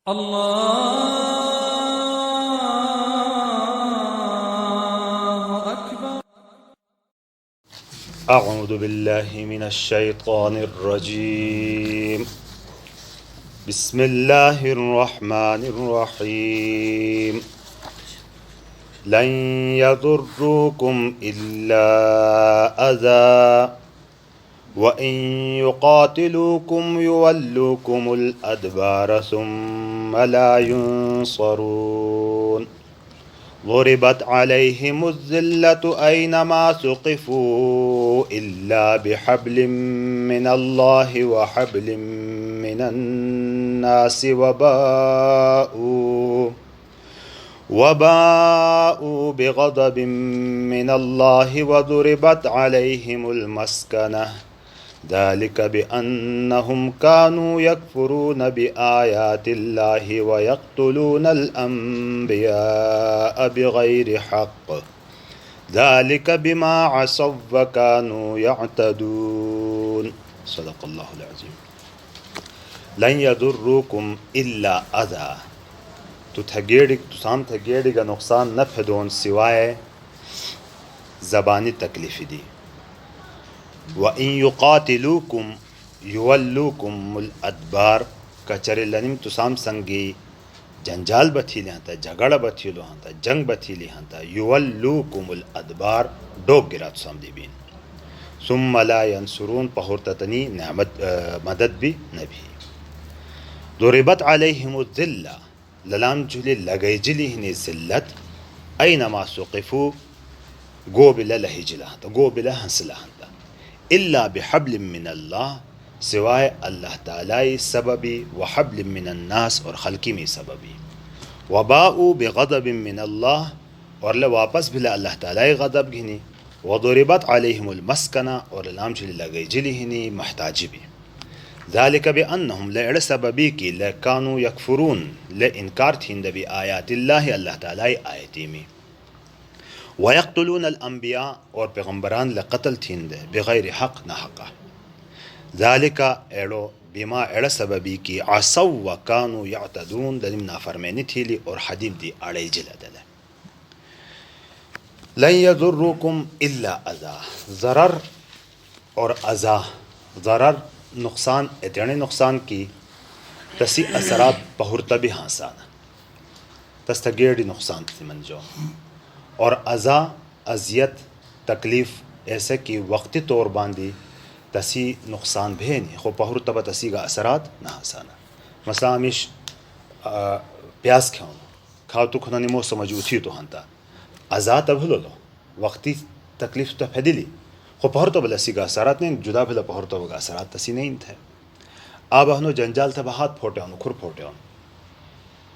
अल्लाहु अकबर। अऊज़ु बिल्लाहि मिनश शैतानिर रजीम। बिस्मिल्लाहिर रहमानिर रहीम। लन यदुर्रुकुम इल्ला अज़ा व इन युक़ातिलूकुम युवल्लूकुमुल अदबार सुम्मा ला युनसरून। ज़ुरिबत अलैहिमुज़्ज़िल्लतु ऐनमा सुक़िफ़ू इल्ला बिहब्लिम मिनल्लाहि व हब्लिम मिनन्नासि वबाऊ बिग़ज़बिन मिनल्लाहि व ज़ुरिबत अलैहिमुल मस्कनह ज़ालिक बिअन्नहुम कानू यकफ़ुरून बिआयातिल्लाहि व यक़्तुलूनल अंबियाअ बिग़ैरि हक़्क़ ज़ालिक बिमा असव व कानू यअतदून। सदक़ल्लाहुल अज़ीम। लन यदुर्रुकुम इल्ला अज़ा, तुसाम थगेड़िगा नुकसान न फदोन सिवाय ज़बानी तकलीफ़ी दी। व इन युक़ातिलूकुम युवल्लूकुमुल अदबार, कचरे लनिम तुसाम संगी जंजाल बथीले हंता, झगड़ा बथीलो हंता, जंग बथीली हंता, युवल्लूकुमुल अदबार डोक गिरा तुसाम दीबीन। सुम्मा ला यंसुरून, पहुरततनी मदद भी नभी। दुरिबत अलैहिमुज़्ज़िल्ला, ललाम जुली लगै जिली हिनी ज़िल्लत, ऐनमा सुक़िफ़ू, गो बिला लहिजिला हंता, गो बिला हंसला हंता, इल्ला बिहब्लिम मिनल्लाह, सिवाय अल्लाह तालाई सबबी, व हब्लिम मिनन्नास, और खल्की में सबबी, वबाऊ बिग़ज़बिन मिनल्लाह, और ले वापस बिला अल्लाह तालाई ग़ज़ब घिनी, व दुरिबत अलैहिमुल मस्कना, और लाम जुली लगै जिली हिनी महताजी भी। ज़ालिक बिअन्नहुम, ले एड़ सबबी की ले कानू यकफुरून, ले इनकार थींद बि आयातिल्लाहि, अल्लाह तालाई आयती में, व यक़्तुलूनल अंबिया, और पैगम्बरान ले क़त्ल थींद बिग़ैरि हक़ न हक़ा। ज़ालिका एड़ो बिमा एड़ सबबी की असव व कानू यअतदून, दलिम नाफरमानी थीली और हदीम दी अड़ै जिला दले। लन यदुर्रुकुम इल्ला अज़ा, ज़रर और अज़ा, ज़रर नुकसान, एतने नुकसान की तसी असरात पहुरता भी हासाना तस्तगेड़ी नुकसान मन जो, और अज़ा अजियत तकलीफ़ ऐसे कि वक्ती तौर बांधी तसी नुकसान भी नहीं, खो पहुरता ब तसी का असरात ना हासाना। मसला हमीश प्यास खाओ तो खुना निमो समझ उठी तो हंता अज़ा तब लो वक्ती तकलीफ़ तो फैदिली, खो पहुरता बलसी का असरात नहीं, जुदा भला पहुरता बगा असरात तसी नहीं थे। अब हनो जंजाल था हाथ फोटे हनो, खुर फोटे हनो,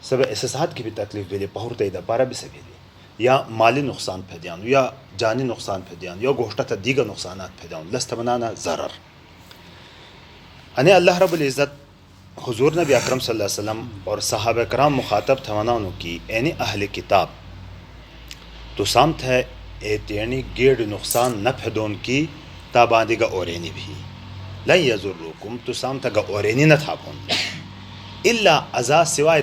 सब एहसास की भी तकलीफ़ भेली, पहुरता इधर पारा भी से भेली, या माली नुकसान फैदियान, या जानी नुकसान फैदियान, या गोश्ता था दीगर नुकसानात फैदियान, लस्त बनाना ज़रर। अने अल्लाह रब्बुल इज़्ज़त हुज़ूर नबी अकरम सल्लल्लाहु अलैहि वसल्लम और सहाबा कराम मुखातब थवानानु की एनी अहले किताब तुसाम थे एतियनी गेड़ नुकसान न फैदोन की ताबादिगा ओरेनी भी। लन यज़ुर्रुकुम, तुसाम तगा ओरेनी न था बोन, इल्ला अज़ा, सिवाय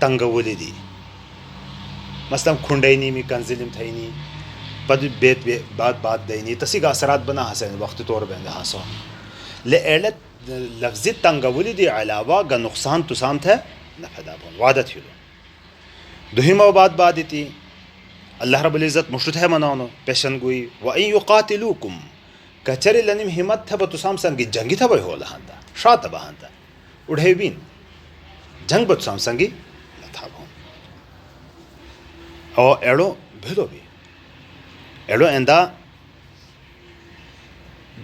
तंगवली दी, मसलन खुंडैनी में कंजिलिम थैनी पद बेत बात दैनी तसी का असरात बना हसन वक्त तौर बेंद हासो ले एलत लफ्ज़ी तंगवली दी अलावा गा नुकसान तुसाम थे न फैदा बोन वादत हिलो। दुहिमा बात थी अल्लाह रब्बुल इज़्ज़त मुश्तद है मनानो पेशन गुई, व इन युक़ातिलूकुम, कचरे लनिम हिम्मत था तुसाम संगी जंगी था बे होला हंता, शात बहंता उड़े बीन जंग तुसाम संगी न था बोन। और एड़ो भेलो भी, एड़ो एंदा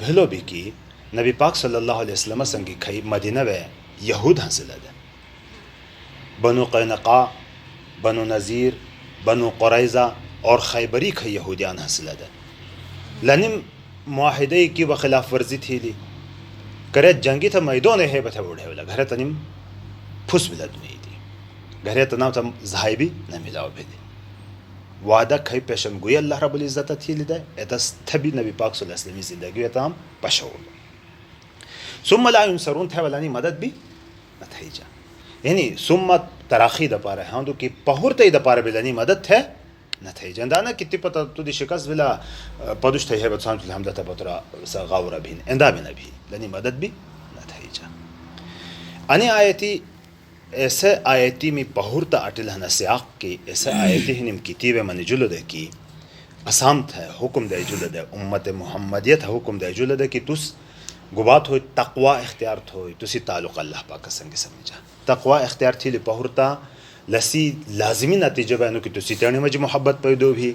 भेलो भी की नबी पाक सल्लल्लाहु अलैहि वसल्लम संगी खई मदीना वे यहूद हंसला दे, बनु क़ैनुक़ा, बनु नज़ीर, बनु क़ुरैज़ा और खैबरी खई यहूदियान हंसला दे, लनिम मुआहिदे की व खिलाफ वर्जी थी ली करे जंगी था मैदों ने है बथे उड़े वाला घरे तनिम फुस मिला दुनिया थी, घरे तना तम जहाई भी न मिलाओ भेदी वादा खई पेशन गुई अल्लाह रब्बुल इज़्ज़त थी लिदा एतस थबी नबी पाक सल्लल्लाहु अलैहि वसल्लम जिंदगी ताम पशोल सुम्मा ला युनसरून थे वालानी मदद भी न थई जा। यानी सुम्मत तराखी द पारे हाँ तो कि पहुरते द पारे बिलनी मदद है न थे जंदाना कितनी पता तो दी शिकस्त बिला पदुश थे है बत्साम के हमदा था पतरा गावरा भी इंदा भी न भी लनी मदद भी न थे जा अने आयती ऐसे आयती में पहुरता अटिल हन सियाक की ऐसे आयती हिनिम किताबे मन जुलद की असाम था हुक्म दे जुलद उम्मत मुहम्मदियत हुक्म दे जुलद कि तुस गुबात हो तकवा इख्तियार हो तुसी ताल्लुक़ अल्लाह पाक संग समझा तकवा इख्तियार थी पहुरता लसी लाजिमी नतीजे बयानो कि तुसी तेणी मजी मोहब्बत पैदो भी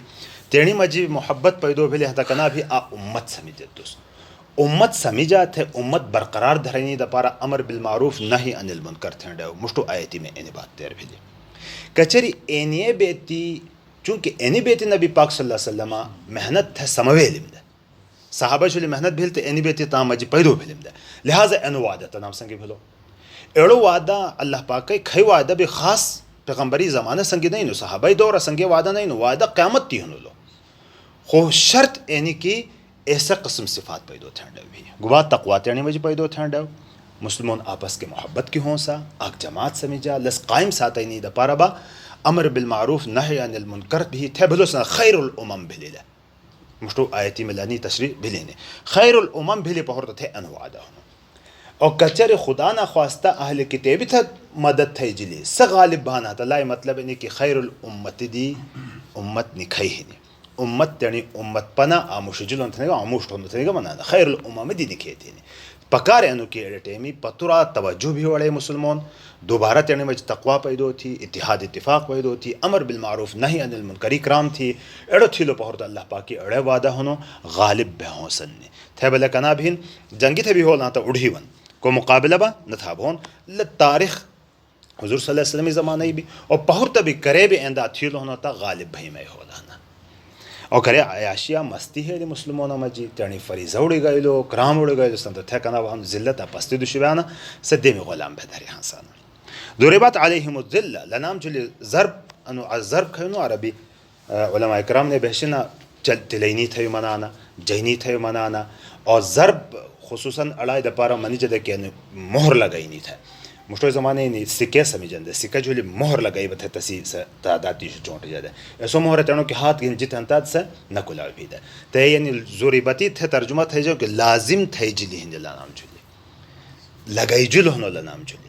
तेणी मजी मोहब्बत पैदो भी हता कना भी आ उम्मत समझे तुस उम्मत समझा थे उम्मत बरकरार धरनी दपारा अमर बिल मारूफ नही अनिल मुनकर थे मुश्तो आयती में एनी बात तेर भी कचरी एनिए बेती चूंकि एनी बेती नबी पाक सल्लल्लाहु अलैहि वसल्लम मेहनत थे समवेलिम दे साहबा जुली मेहनत भिलते एनी बेती ताम मजी पैदो भिलिम दे लिहाजा एनु वादा तनाम संगे भलो एड़ो वादा अल्लाह पाक खै वादा भी खास पैगंबरी ज़माना संगे नहीं नो साहबाई दौर संगे वादा नहीं नो वादा क़यामत ती हनो लो खो शर्त यानी कि ऐसा कस्म सिफात पैदो थंडे भी गुबा तकवा तेणी मजी पैदो थंडे मुस्लिमों आपस के मोहब्बत की होंसा आग जमात समझा लस कायम साथ नहीं द पारबा अमर बिल मारूफ नही अनिल मुनकर भी थे भलो सा खैरुल उमम भिले मुश्तो आयती मिलानी तशरीह भिलेने खैरुल उमम भिले पहुरत थे अनवादा और कचर खुदा ना ख्वास्ता अहल किताबी था मदद थे जिले स गालिब बहाना तला मतलब नहीं कि खैरुल उम्मत दी उम्मत निखई ही उम्मत यानी उम्मत पना आमुश जुलन थे आमुश होने थे मनाना खैरुल उम्म दी निखे थे पकार अनु के एडटेमी पतुरा तवज्जो भी वड़े मुसलमान दोबारा तेने में तकवा पैदो थी इत्तिहाद इत्तिफाक पैदो थी अमर बिल मारूफ नही अनिल मुनकर इकराम थी एड़ो थी लो पहुरत अल्लाह पाकी एड़े वादा होनो गालिब बेहोसन ने थे भले कना भिन जंगी थे भी हो ना तो उड़ी वन को मुकाबला बा न था भोन ल तारीख हुजूर सल्लल्लाहु अलैहि वसल्लम ज़माने भी और पहुरत भी करे भी एंदा थी लो होना था गालिब भई में हो लाना और करे आयाशिया मस्ती है मुसलमानों में जी तेणी फरीज़ा उड़ गए लो कराम उड़ गए संत थे कना हम जिल्लत पस्ती दुशवाना सद्दे में गुलाम बेदरी हंसाना दुरिबत अलैहिमुज़िल्ला लनाम जुल ज़रब अनु ज़रब खनो अरबी उलमा इकराम ने बहशना तिलैनी थे मनाना जैनी थे मनाना और ज़रब खुसूसन अड़ाई दपारा मनी जदे के मोहर लगाई नहीं था मुश्तो ज़माने नहीं सिक्के समझे सिक्का जो मोहर लगाई बथे तसी से दाती चोट जाते ऐसो मोहर तेणों के हाथ गिन जित अंताद से न कुला भी दे ते यानी ज़ोरीबती थे तर्जुमा थे जो कि लाजिम थे जिली हिंदला नाम जुली लगाई जुल होनो नाम जुली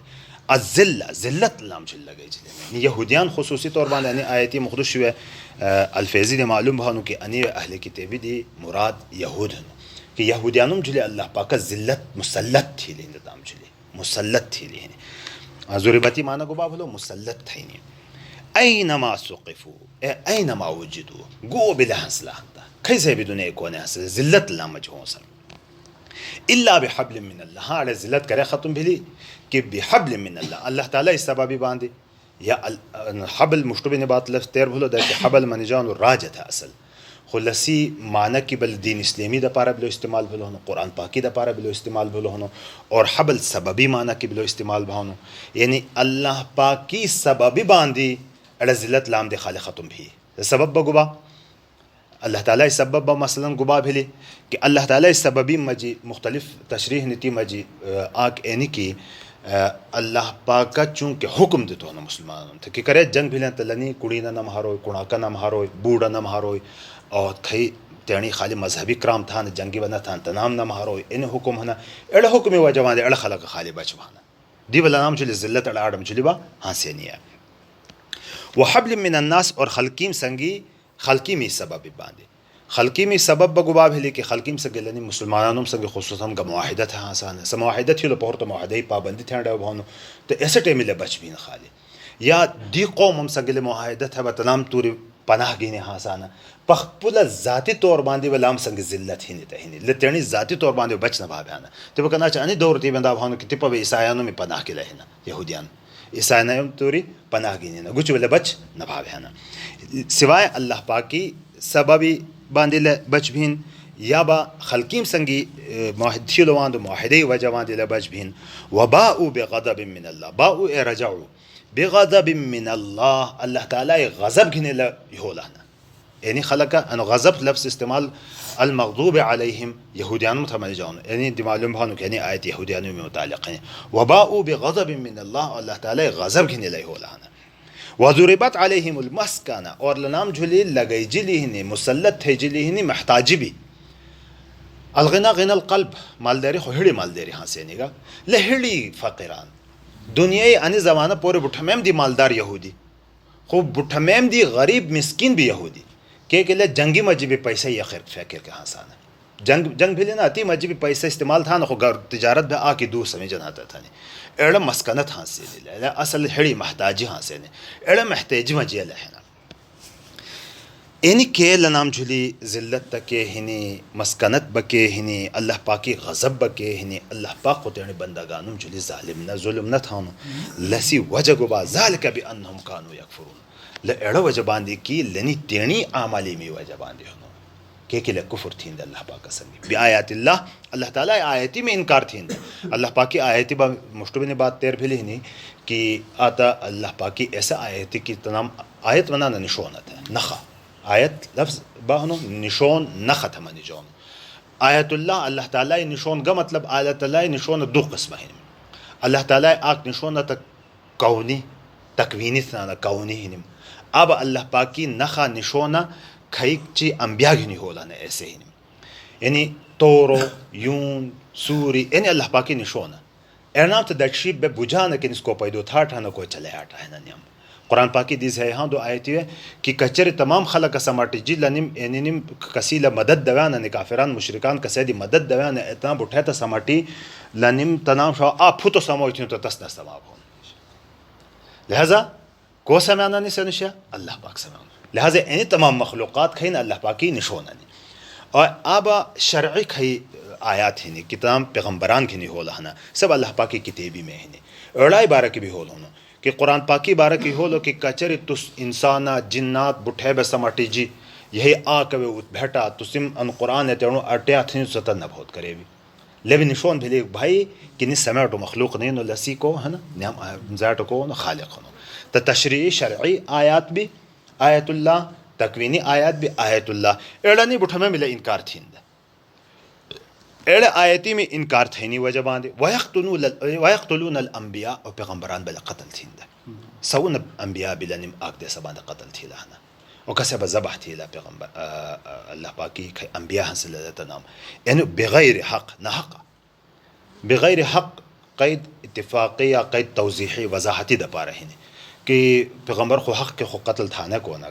अज़िल्ला ज़िल्लत नाम जुल लगाई जुली यहूदियान खुसूसी तौर पर यानी आयती मुखदुश हुए अल्फेज़ी ने मालूम भानु कि अनी अहले किताबी दी मुराद यहूद कि यहूदियानुम जुले अल्लाह पाक ज़िल्लत मुसल्लत थी ले नाम जुली मुसल्लत थी ले ज़ुरिबती माना को बाबलो मुसल्लत थी नहीं ऐनमा सुक़िफ़ू ऐनमा वुजिदू गो बिला हंसला हंता कैसे भी दुनिया को ने हंस ज़िल्लत लामज हो सर इल्ला बिहब्लिम मिन अल्लाह हाँ अरे ज़िल्लत करे ख़त्म भिली कि बिहब्लिम मिन अल्लाह अल्लाह ताला इस सबबी बांधे या हबल मुश्तबे ने बात लफ्ज़ तेर भलो दे हबल मनिजान और राज था असल खुलसी माना की बल दीन इस्लामी द पारा बिलो इस्तेमाल भलो होनो कुरान पाकी द पारा बिलो इस्तेमाल भलो होनो और हबल सबबी माना की बिलो इस्तेमाल भावनो यानी अल्लाह पाकी सबबी बांधी अड़ ज़िल्लत लाम दे खाले ख़त्म भी सबब बगुबा अल्लाह ताला इस सबब मसलन गुबा भिली कि अल्लाह ताला इस सबबी मजी मुख्तलिफ तशरीह नीति मजी आक एनी की अल्लाह पाक का चूँकि हुक्म देते हो ना मुसलमानों थे कि करे जंग भिलें तलनी कुड़ी न मारो कुड़ाका न मारो बूढ़ा न मारो और थई तेणी खाली मजहबी क्राम था न जंगी बना था तनाम न मारो इन हुक्म है ना एड़ हुक्म हुआ जवान एड़ खलक खाली बचवाना दी वाला नाम चली ज़िल्लत अड़ आडम चली बा हाँ से नहीं है वह हब्ल मिन अन्नास और खलकीम संगी खलकीमी सबब बांधे खलकीमी सबब बगुबा भिले कि खलकीम से गलनी मुसलमानों संग खुसूसन का मुआहिदा था आसान है समाहिदा थी लो पौर तो मुआहिदा पाबंदी थे डे भावनो तो ऐसे टेम ले बच भी न खाली या दी कौम हम संगले मुआहिदा था बतनाम तूरी पनाह गिने हासाना पखपुला ज़ाती तौर बांधे वलाम संग ज़िल्लत ही नहीं तहीनी लेतेनी ज़ाती तौर बांधे बच न भाव्याना तो वो कहना चाहनी दौर ती बंदा भावनो कि तिपा वे ईसायानों में पनाह के रहना यहूदियान ईसायान तूरी पनाह गिने ना गुच वाले बच न भाव्याना सिवाय अल्लाह पाकी सबबी बांधे बच भीन या बा खलकीम संगी मुआहिदवान मुआहिदे वजवान बच भीन वबाउ बेगज़ब मिन अल्लाह बाउ ए रजाउ बेगज़ब मिन अल्लाह अल्लाह ताला गज़ब घिने होला यानी खलका अन गज़ब लफ्ज़ इस्तेमाल المغضوب अलैहिम यहूदियान थमल जाऊन यानी दिमालूम भानु यानी आयत यहूदियान में मुताल्लिक़ है वबाउ बिग़ज़ब मिन अल्लाह अल्लाह ताला गज़ब घिन लई होलाना वज़ुरिबत अलैहिमुल मस्काना और लनाम झुली लगई जिलिहिनी मुसल्लत थे जिलिहिनी महताजी भी अलगना गिनल क़ल्ब मालदारी होड़ी मालदारी हासेनिगा लहड़ी फ़कीरान दुनियाई अने ज़माना पूरे बुठमेम दी मालदार यहूदी खूब बुठमेम दी गरीब मिस्किन भी यहूदी के लिए जंगी मजीबी पैसा या खैर फैकिर के हासाना जंग भी लेना अति मजीबी पैसा इस्तेमाल था ना खो तिजारत में आके दूर समय जनाता था नहीं एड़ा मस्कनत हासिल है असल हेड़ी महताजी हासिल है एड़ा महताजी मजियल है ना इन्हीं के लनाम झुली जिल्लत तके हिनी मस्कनत बके हिनी अल्लाह पाकी गज़ब बके हिनी अल्लाह पाक को तेरे बंदागानुम झुली जालिम न जुल्म न थानो लसी वजगुबा ज़ालिका बि अन्नहुम कानू यकफुरून ल एड़ा वजबांदी की लेनी तेणी आमाली में वजबांदी होनो के ले कुफर थींद अल्लाह पाक संगी बि आयातिल्लाह अल्लाह ताला आयती में इनकार थींद अल्लाह पाकी आयती बा मुश्तबे ने बात तेर भेली नहीं कि आता अल्लाह पाकी ऐसा आयती की तमाम आयत बनाना निशोनत है नखा आयत लफ्ज़ बाहनो निशोन न ख़त्म निजोन आयतुल्लाह अल्लाह ताला निशोन का मतलब आयतुल्लाह निशोन दो किस्म है अल्लाह ताला आक निशोन तक कौनी तकवीनी ना कौनी हिनिम अब अल्लाह पाकी नखा निशोना खैक ची अंबिया घिनी होला ने ऐसे ही यानी तोरो यून सूरी यानी अल्लाह पाकी निशोना एनाम तो दक्षिब बे बुझाना कि इसको पैदो था ठाना को चले आटा है ना नियम कुरान पाकी दिस है यहाँ दो आयती है कि कचरे तमाम खलक समाटी जी लनिम एनिम कसीला मदद दवाना ने काफिरान मुशरिकान कसेदी मदद दवाना इतना बुठे तो समाटी लनिम तनाम शो आप फुतो समोइथिन तो तस्ना समाब हो लिहाजा को समाना नहीं सनुशिया अल्लाह पाक समाना लिहाजा एनी तमाम मखलूक़ात खैन अल्लाह पाकी निशोना नहीं और अब शरई खई आयात ही नहीं कि तमाम पैगम्बरान की नहीं होला ना सब अल्लाह पाकी किताबी में है नहीं अड़ाई बारह की भी होल होना कि कुरान पाकी बारह की होलो कि कचरे तुस इंसाना जिन्नात बुठे बे समाटी जी यही आ कवे उत भेटा तुसिम अन कुरान है तेणु अट्या थी सतन न बहुत करे भी लेकिन निशोन भेले भाई कि नि समय तो मखलूक नहीं नो लसी को है ना नियम जाट को न खालिक हो तो तशरीई शरई आयात भी आयतुल्लाह तकवीनी आयात भी आयतुल्लाह एड़ा नहीं बुठा में मिले इनकार थींद एड़े आयती में इनकार थे नहीं वजह बांधे वयक़्तुलून अल-अंबिया और पैगम्बरान बल कत्ल थींद सउन अंबिया बिलनिम आग दे सबा कत्ल थी लाना और कसे बज़बह थी ला पैगम्बर अल्लाह पाकी अंबिया हासिल लेता नाम यानी बग़ैर हक़ न हक़ बग़ैर हक़ क़ैद इत्तिफ़ाक़ी या क़ैद तौज़ीही वज़ाहती दपा रहे हैं कि पैगम्बर को हक़ के खो कत्ल था न को ना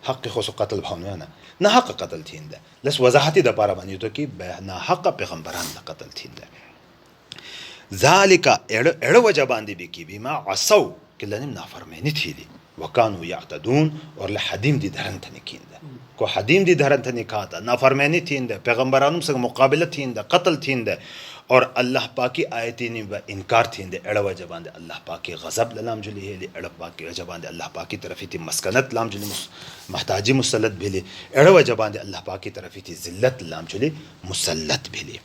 हक़ के खो कत्ल भावना ना ना हक़ कत्ल थींद लस वज़ाहती दपारा बनी तो कि ना हक़ पैगम्बरान द कत्ल थींद ज़ालिका एड़ वजह बांधी भी की बीमा असौ कि लनिम नाफरमानी थी दी वकानु यातदून और लहदीम दी धरन थनी कींद को हदीम दी धरन थनी खाता नाफरमानी थींद पैगम्बरानुम से मुकाबला थींद कत्ल थींद और अल्लाह पाकी आयती ने इनकार थींद एड़ वजह बांधे अल्लाह पाकी गज़ब लाम जुली है एड़ पाकी वजह बांधे अल्लाह पाकी तरफी थी मस्कनत लाम जुली महताजी मुसल्लत भेली एड़ वजह बांधे अल्लाह पाकी तरफी थी जिल्लत लाम जुली मुसल्लत भेली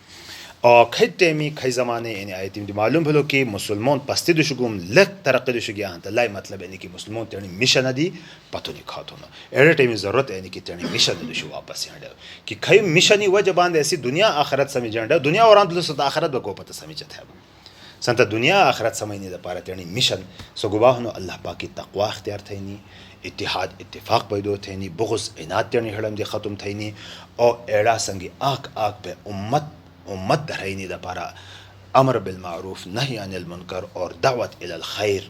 और खै टेमी खै ज़माने यानी आयती में मालूम भलो कि मुसलमान पस्ती दुशगुम लग तरक्की दुशगिया हंता लाई मतलब यानी कि मुसलमान तेरी मिशन दी पतो नहीं खातो ना एड़े टेमी ज़रूरत यानी कि तेरी मिशन दुशु वापस यहाँ डे कि खै मिशनी वजह बांधे ऐसी दुनिया आखरत समझ डे दुनिया और अंत लुसत आखरत बको पता समझत है संता दुनिया आखरत समझने द पारा तेरी मिशन सो गुबाह नो अल्लाह पाकी तक़वा इख्तियार थैनी इत्तिहाद इत्तिफाक पैदो थैनी बुग़्ज़ इनात तेरी हड़म दे ख़त्म थैनी और एड़ा संगी आक आक पे उम्मत दरैनी दपारा अमर बिल मारूफ नही अनिल मुनकर और दावत इलल खैर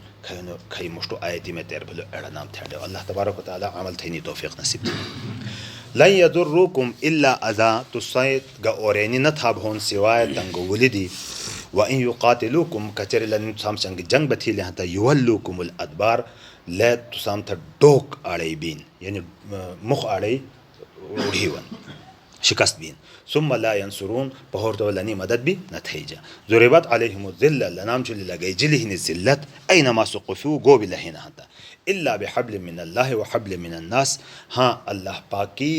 खै मुश्तो आयती में तेर भलो एड़ा नाम थे अल्लाह तबारक व तआला अमल थैनी तौफीक नसीब लन यदुर्रुकुम इल्ला अज़ा तुसैत ग औरेनी न था भोन सिवाय तंग वलिदी व इन युकातिलुकुम कचर लन साम संग जंग बथी ले हता युवल्लुकुमुल अदबार ले तुसाम था डोक आड़े बीन यानी मुख आड़े उड़ीवन शिकस्त बीन सुम्मा ला यंसुरून पहोर तो लनी मदद भी न थईजा ज़ुरिबत अलैहिमुज़ ज़िल्ला लनाम चुली लगे जिलिहिन ज़िल्लत ऐनमा सुक़फ़ू गो बिलहिन हता इल्ला बिहब्ल मिनल्लाहि व हब्ल मिनन्नास हाँ अल्लाह पाकी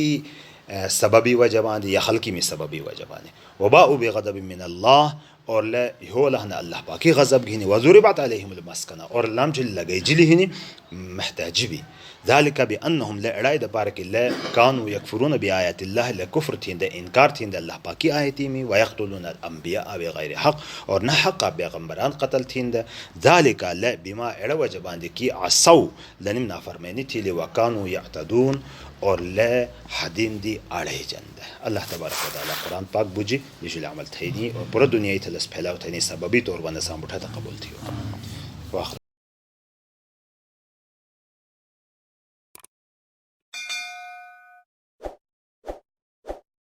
सबबी व जबान या खल्की में सबबी व जबान वबाउ बिग़ज़ब मिनल्लाह और ले हो लहना अल्लाह पाकी गज़ब घिनी वज़ुरिबत अलैहिमुल मस्कना और लम जिल लगे जिली हिनी महताजी ذلك بأنهم لا إرادة بارك الله كانوا يكفرون بآيات الله لكفر تين ده إنكار تين ده الله باقي آياتي مي ويقتلون الأنبياء بغير حق और न हक पैगंबरान कत्ल थींद ذلك لا بما إرا वजबान दे की عصوا लनिम नाफरमानी थी ले वकानु यअतदून और ले हदीन दी आड़े जंद अल्लाह तबारक व तआला कुरान पाक बुझी जिसले अमल थईनी और पूरा दुनिया ही थलस फैलाव थईनी सबबी तौर वन साम उठा कबूल थी वाह।